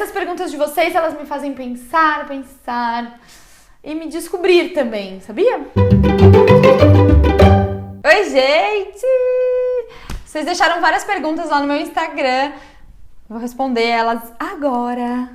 Essas perguntas de vocês, elas me fazem pensar e me descobrir também, sabia? Oi, gente! Vocês deixaram várias perguntas lá no meu Instagram. Vou responder elas agora,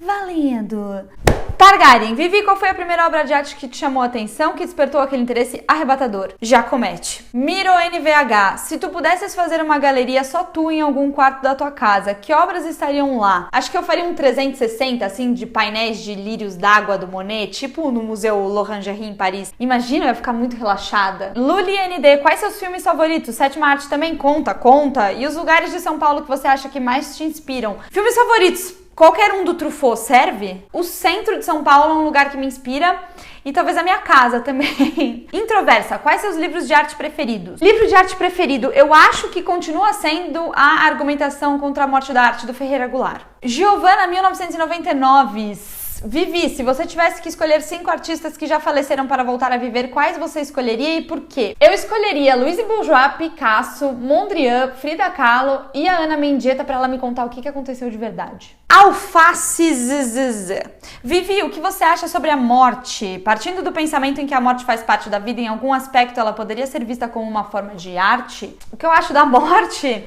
valendo! Targaryen, Vivi, qual foi a primeira obra de arte que te chamou a atenção, que despertou aquele interesse arrebatador? Jacomete. Miro NVH, se tu pudesses fazer uma galeria só tu em algum quarto da tua casa, que obras estariam lá? Acho que eu faria um 360, assim, de painéis de lírios d'água do Monet, tipo no Museu L'Orangerie em Paris. Imagina, eu ia ficar muito relaxada. Luli ND, quais seus filmes favoritos? Sétima Arte também conta. E os lugares de São Paulo que você acha que mais te inspiram? Filmes favoritos? Qualquer um do Truffaut serve? O centro de São Paulo é um lugar que me inspira e talvez a minha casa também. Introversa, quais seus livros de arte preferidos? Livro de arte preferido, eu acho que continua sendo a Argumentação contra a Morte da Arte do Ferreira Goulart. Giovanna, 1999. Vivi, se você tivesse que escolher 5 artistas que já faleceram para voltar a viver, quais você escolheria e por quê? Eu escolheria Louise Bourgeois, Picasso, Mondrian, Frida Kahlo e a Ana Mendieta para ela me contar o que aconteceu de verdade. Alface Vivi, o que você acha sobre a morte? Partindo do pensamento em que a morte faz parte da vida, em algum aspecto ela poderia ser vista como uma forma de arte? O que eu acho da morte?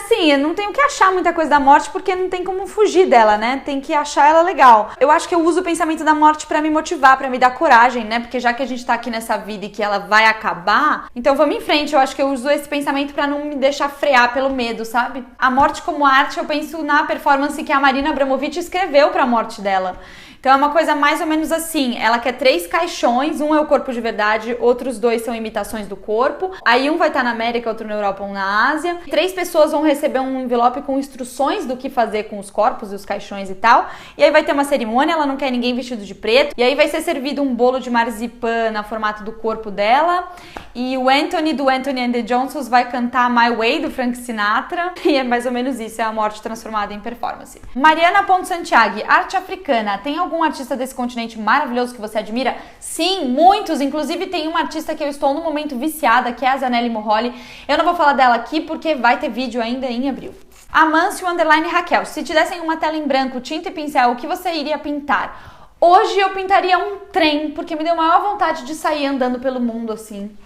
Sim, eu não tenho que achar muita coisa da morte porque não tem como fugir dela, né? Tem que achar ela legal. Eu acho que eu uso o pensamento da morte pra me motivar, pra me dar coragem, né? Porque já que a gente tá aqui nessa vida e que ela vai acabar, então vamos em frente. Eu acho que eu uso esse pensamento pra não me deixar frear pelo medo, sabe? A morte como arte, eu penso na performance que a Marina Abramovic escreveu pra morte dela. Então é uma coisa mais ou menos assim, ela quer 3 caixões, um é o corpo de verdade, outros 2 são imitações do corpo, aí um vai estar na América, outro na Europa, um na Ásia. 3 pessoas vão receber um envelope com instruções do que fazer com os corpos e os caixões e tal, e aí vai ter uma cerimônia, ela não quer ninguém vestido de preto, e aí vai ser servido um bolo de marzipan na formato do corpo dela, e o Anthony do Anthony and the Johnsons vai cantar My Way do Frank Sinatra, e é mais ou menos isso, é a morte transformada em performance. Mariana Ponto Santiago, arte africana, tem algum artista desse continente maravilhoso que você admira? Sim, muitos, inclusive tem uma artista que eu estou no momento viciada, que é a Zanelli Morroli. Eu não vou falar dela aqui porque vai ter vídeo ainda em abril. Amâncio _ Raquel, se te dessem uma tela em branco, tinta e pincel, o que você iria pintar? Hoje eu pintaria um trem, porque me deu maior vontade de sair andando pelo mundo assim,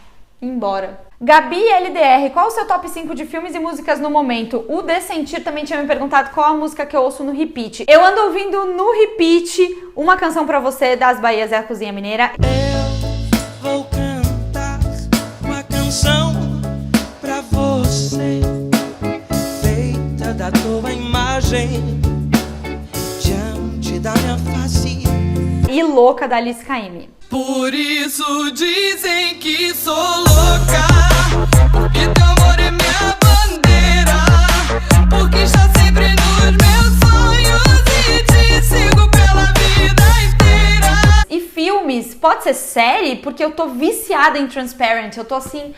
embora. Gabi LDR, qual o seu top 5 de filmes e músicas no momento? O De Sentir também tinha me perguntado qual a música que eu ouço no repeat. Eu ando ouvindo no repeat Uma Canção Pra Você, das Bahias e a Cozinha Mineira. Eu vou cantar uma canção pra você, feita da tua imagem, diante da minha face. E Louca, da Alice Caymmi. Por isso dizem que sou louca, porque teu amor é minha bandeira, porque está sempre nos meus sonhos e te sigo pela vida inteira. E filmes, pode ser série? Porque eu tô viciada em Transparent, eu tô assim,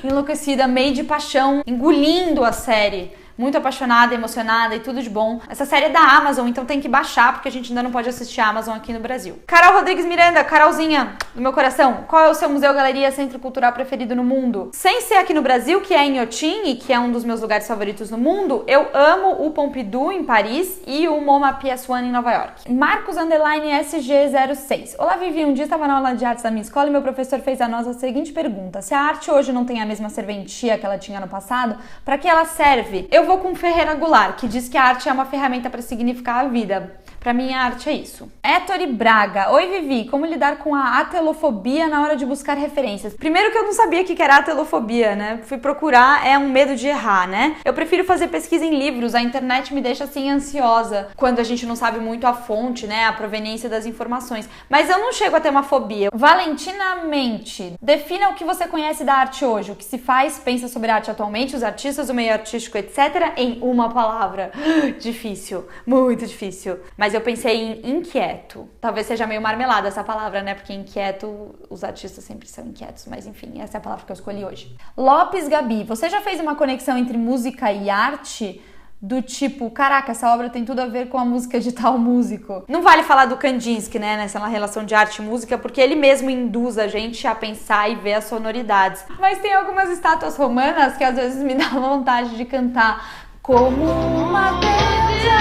enlouquecida, meio de paixão, engolindo a série. Muito apaixonada, emocionada e tudo de bom. Essa série é da Amazon, então tem que baixar, porque a gente ainda não pode assistir a Amazon aqui no Brasil. Carol Rodrigues Miranda, Carolzinha, do meu coração, qual é o seu museu, galeria, centro cultural preferido no mundo? Sem ser aqui no Brasil, que é em Inhotim, e que é um dos meus lugares favoritos no mundo, eu amo o Pompidou, em Paris, e o MoMA PS1, em Nova York. Marcos _SG06. Olá, Vivi, um dia estava na aula de artes da minha escola e meu professor fez a nós a seguinte pergunta: se a arte hoje não tem a mesma serventia que ela tinha no passado, para que ela serve? Eu vou com Ferreira Goulart, que diz que a arte é uma ferramenta para significar a vida. Pra mim, a arte é isso. Ettore Braga. Oi, Vivi. Como lidar com a atelofobia na hora de buscar referências? Primeiro que eu não sabia o que era atelofobia, né? Fui procurar, é um medo de errar, né? Eu prefiro fazer pesquisa em livros. A internet me deixa, assim, ansiosa quando a gente não sabe muito a fonte, né? A proveniência das informações. Mas eu não chego a ter uma fobia. Valentina Mente. Defina o que você conhece da arte hoje. O que se faz, pensa sobre a arte atualmente, os artistas, o meio artístico, etc. Em uma palavra. Difícil. Muito difícil. Mas eu pensei em inquieto. Talvez seja meio marmelada essa palavra, né? Porque inquieto, os artistas sempre são inquietos. Mas enfim, essa é a palavra que eu escolhi hoje. Lopes Gabi, você já fez uma conexão entre música e arte? Do tipo, caraca, essa obra tem tudo a ver com a música de tal músico. Não vale falar do Kandinsky, né? Nessa relação de arte e música, porque ele mesmo induz a gente a pensar e ver as sonoridades. Mas tem algumas estátuas romanas que às vezes me dá vontade de cantar como uma beija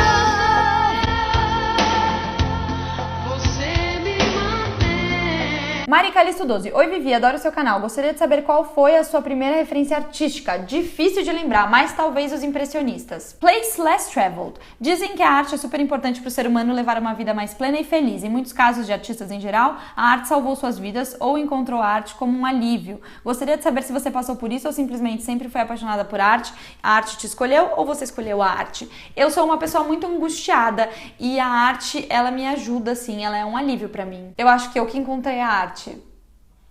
Calisto 12. Oi, Vivi, adoro o seu canal. Gostaria de saber qual foi a sua primeira referência artística. Difícil de lembrar, mas talvez os impressionistas. Place Less Traveled. Dizem que a arte é super importante para o ser humano levar uma vida mais plena e feliz. Em muitos casos de artistas em geral, a arte salvou suas vidas ou encontrou a arte como um alívio. Gostaria de saber se você passou por isso ou simplesmente sempre foi apaixonada por arte. A arte te escolheu ou você escolheu a arte? Eu sou uma pessoa muito angustiada e a arte, ela me ajuda, assim, ela é um alívio pra mim. Eu acho que eu que encontrei a arte.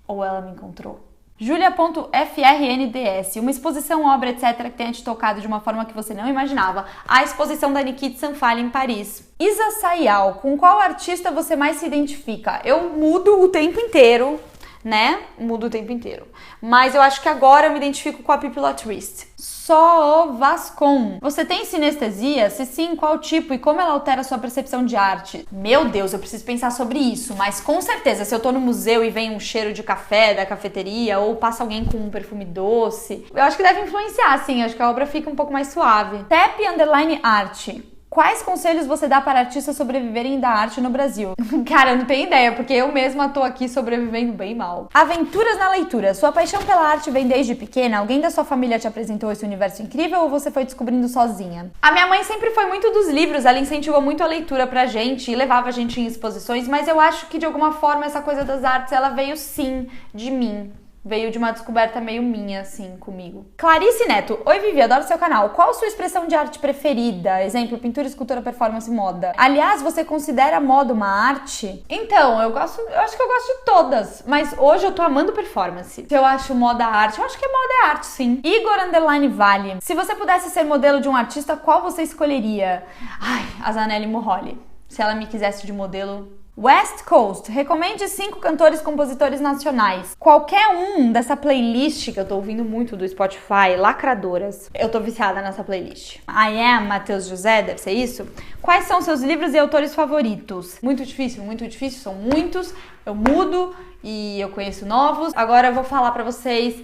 Ou ela me encontrou. Julia.frnds, uma exposição, obra, etc. que tenha te tocado de uma forma que você não imaginava. A exposição da Nikita Sanfali em Paris. Isa Sayal, com qual artista você mais se identifica? Eu mudo o tempo inteiro, né? Mudo o tempo inteiro. Mas eu acho que agora eu me identifico com a Pipila Twist. Só Vascon. Você tem sinestesia? Se sim, qual tipo e como ela altera a sua percepção de arte? Meu Deus, eu preciso pensar sobre isso, mas com certeza, se eu tô no museu e vem um cheiro de café da cafeteria ou passa alguém com um perfume doce, eu acho que deve influenciar, sim, acho que a obra fica um pouco mais suave. Tap_art. Quais conselhos você dá para artistas sobreviverem da arte no Brasil? Cara, eu não tenho ideia, porque eu mesma tô aqui sobrevivendo bem mal. Aventuras na leitura. Sua paixão pela arte vem desde pequena? Alguém da sua família te apresentou esse universo incrível ou você foi descobrindo sozinha? A minha mãe sempre foi muito dos livros, ela incentivou muito a leitura pra gente e levava a gente em exposições, mas eu acho que de alguma forma essa coisa das artes, ela veio sim de mim. Veio de uma descoberta meio minha, assim, comigo. Clarice Neto. Oi, Vivi, adoro seu canal. Qual a sua expressão de arte preferida? Exemplo, pintura, escultura, performance, moda. Aliás, você considera moda uma arte? Então, eu acho que eu gosto de todas. Mas hoje eu tô amando performance. Se eu acho moda arte, eu acho que moda é arte, sim. Igor_Vale. Se você pudesse ser modelo de um artista, qual você escolheria? Ai, a Zanelli Murroli. Se ela me quisesse de modelo... West Coast, recomende 5 cantores e compositores nacionais. Qualquer um dessa playlist que eu tô ouvindo muito do Spotify, lacradoras. Eu tô viciada nessa playlist. I Am, Matheus José, deve ser isso? Quais são seus livros e autores favoritos? Muito difícil, são muitos. Eu mudo e eu conheço novos. Agora eu vou falar pra vocês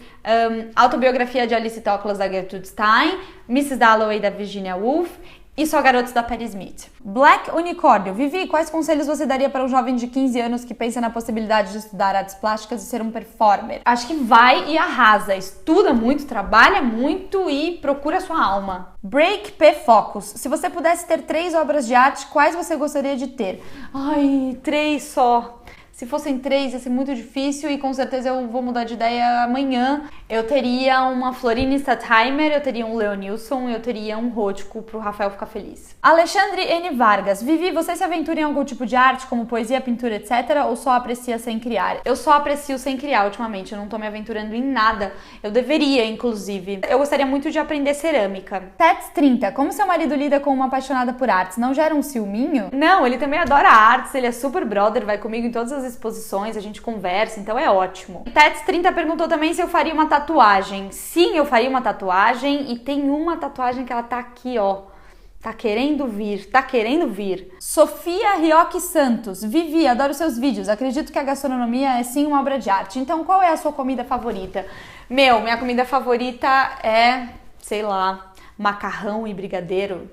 Autobiografia de Alice Toklas, da Gertrude Stein, Mrs. Dalloway, da Virginia Woolf, e Só Garotos, da Patti Smith. Black Unicórnio. Vivi, quais conselhos você daria para um jovem de 15 anos que pensa na possibilidade de estudar artes plásticas e ser um performer? Acho que vai e arrasa. Estuda muito, trabalha muito e procura a sua alma. Break P Focus. Se você pudesse ter 3 obras de arte, quais você gostaria de ter? Ai, 3 só. Se fossem 3, ia ser muito difícil e com certeza eu vou mudar de ideia amanhã. Eu teria uma Florine Stadtheimer, eu teria um Leonilson, eu teria um Rothko pro Rafael ficar feliz. Alexandre N. Vargas. Vivi, você se aventura em algum tipo de arte, como poesia, pintura, etc. ou só aprecia sem criar? Eu só aprecio sem criar ultimamente, eu não tô me aventurando em nada. Eu deveria, inclusive. Eu gostaria muito de aprender cerâmica. Tats 30. Como seu marido lida com uma apaixonada por artes? Não gera um ciúminho? Não, ele também adora artes, ele é super brother, vai comigo em todas as exposições, a gente conversa, então é ótimo. Tats 30 perguntou também se eu faria uma tatuagem. Sim, eu faria uma tatuagem e tem uma tatuagem que ela tá aqui, ó. Tá querendo vir, tá querendo vir. Sofia Rioque Santos. Vivi, adoro seus vídeos. Acredito que a gastronomia é sim uma obra de arte. Então qual é a sua comida favorita? Minha comida favorita é, sei lá, macarrão e brigadeiro.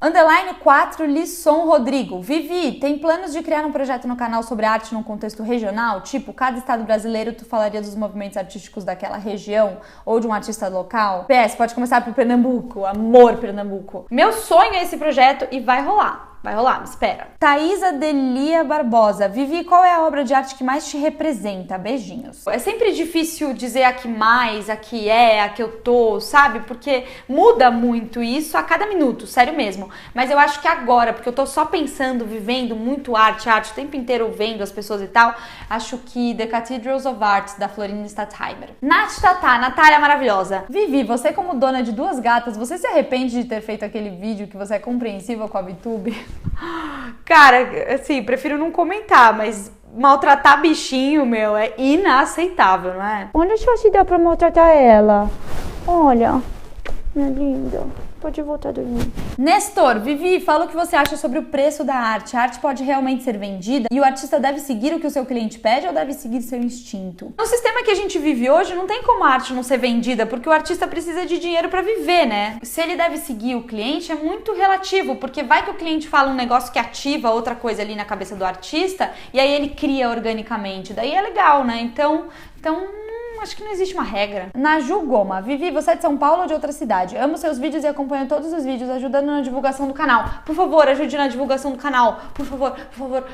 Underline 4 Lisson Rodrigo. Vivi, tem planos de criar um projeto no canal sobre arte num contexto regional? Tipo, cada estado brasileiro tu falaria dos movimentos artísticos daquela região ou de um artista local? PS, pode começar por Pernambuco. Amor, Pernambuco. Meu sonho é esse projeto e vai rolar. Vai rolar, me espera. Thaisa Delia Barbosa. Vivi, qual é a obra de arte que mais te representa? Beijinhos. É sempre difícil dizer a que mais, a que é, a que eu tô, sabe? Porque muda muito isso a cada minuto, sério mesmo. Mas eu acho que agora, porque eu tô só pensando, vivendo muito arte o tempo inteiro vendo as pessoas e tal, acho que The Cathedrals of Art, da Florine Stadtheimer. Nath Tatá, Natália maravilhosa. Vivi, você como dona de 2 gatas, você se arrepende de ter feito aquele vídeo que você é compreensiva com a VTube? Cara, assim, prefiro não comentar, mas maltratar bichinho, meu, é inaceitável, não é? Olha só se dá pra maltratar ela. Olha, minha linda. pode voltar a dormir. Nestor, Vivi, fala o que você acha sobre o preço da arte. A arte pode realmente ser vendida e o artista deve seguir o que o seu cliente pede ou deve seguir seu instinto? No sistema que a gente vive hoje, não tem como a arte não ser vendida, porque o artista precisa de dinheiro pra viver, né? Se ele deve seguir o cliente é muito relativo, porque vai que o cliente fala um negócio que ativa outra coisa ali na cabeça do artista e aí ele cria organicamente. Daí é legal, né? Então acho que não existe uma regra. Naju Goma, Vivi, você é de São Paulo ou de outra cidade? Amo seus vídeos e acompanho todos os vídeos, ajudando na divulgação do canal. Por favor, ajude na divulgação do canal. Por favor,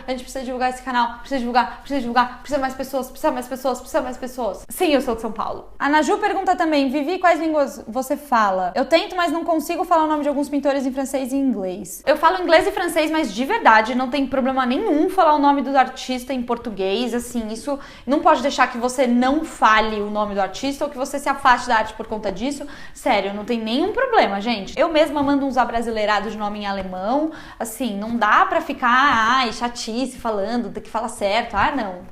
a gente precisa divulgar esse canal. Precisa divulgar, precisa mais pessoas. Sim, eu sou de São Paulo. A Naju pergunta também, Vivi, quais línguas você fala? Eu tento, mas não consigo falar o nome de alguns pintores em francês e inglês. Eu falo inglês e francês, mas de verdade, não tem problema nenhum falar o nome do artista em português, assim, isso não pode deixar que você não fale o nome do artista ou que você se afaste da arte por conta disso. Sério, não tem nenhum problema, gente. Eu mesma mando uns abrasileirados de nome em alemão, assim, não dá pra ficar, chatice falando, tem que falar certo.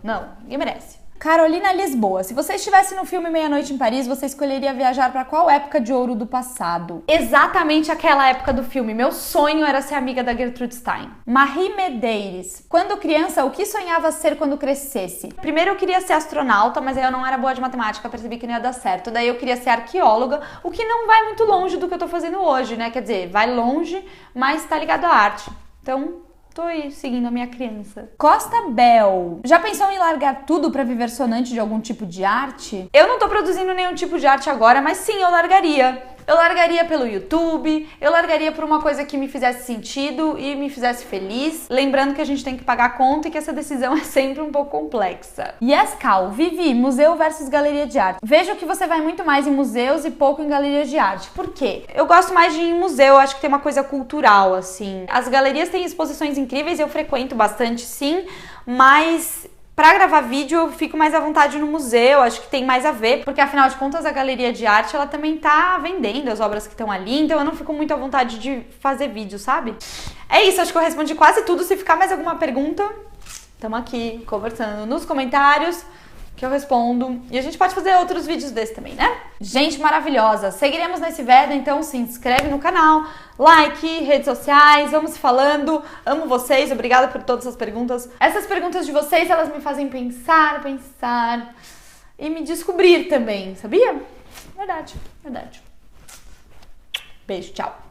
Não, ninguém merece. Carolina Lisboa, se você estivesse no filme Meia-Noite em Paris, você escolheria viajar para qual época de ouro do passado? Exatamente aquela época do filme. Meu sonho era ser amiga da Gertrude Stein. Marie Medeiros, quando criança, o que sonhava ser quando crescesse? Primeiro eu queria ser astronauta, mas aí eu não era boa de matemática, percebi que não ia dar certo. Daí eu queria ser arqueóloga, o que não vai muito longe do que eu tô fazendo hoje, né? Quer dizer, vai longe, mas tá ligado à arte. Então, tô aí seguindo a minha criança. Costa Bel, já pensou em largar tudo pra viver sonante de algum tipo de arte? Eu não tô produzindo nenhum tipo de arte agora, mas sim, eu largaria. Eu largaria pelo YouTube, eu largaria por uma coisa que me fizesse sentido e me fizesse feliz. Lembrando que a gente tem que pagar a conta e que essa decisão é sempre um pouco complexa. Yes, Cal, Vivi, museu versus galeria de arte. Vejo que você vai muito mais em museus e pouco em galerias de arte. Por quê? Eu gosto mais de ir em museu, acho que tem uma coisa cultural, assim. As galerias têm exposições incríveis, eu frequento bastante, sim, mas pra gravar vídeo eu fico mais à vontade no museu, acho que tem mais a ver, porque afinal de contas a galeria de arte ela também tá vendendo as obras que estão ali, então eu não fico muito à vontade de fazer vídeo, sabe? É isso, acho que eu respondi quase tudo. Se ficar mais alguma pergunta, estamos aqui conversando nos comentários que eu respondo. E a gente pode fazer outros vídeos desses também, né? Gente maravilhosa! Seguiremos nesse vídeo, então se inscreve no canal, like, redes sociais, vamos se falando. Amo vocês, obrigada por todas as perguntas. Essas perguntas de vocês, elas me fazem pensar e me descobrir também, sabia? Verdade. Beijo, tchau!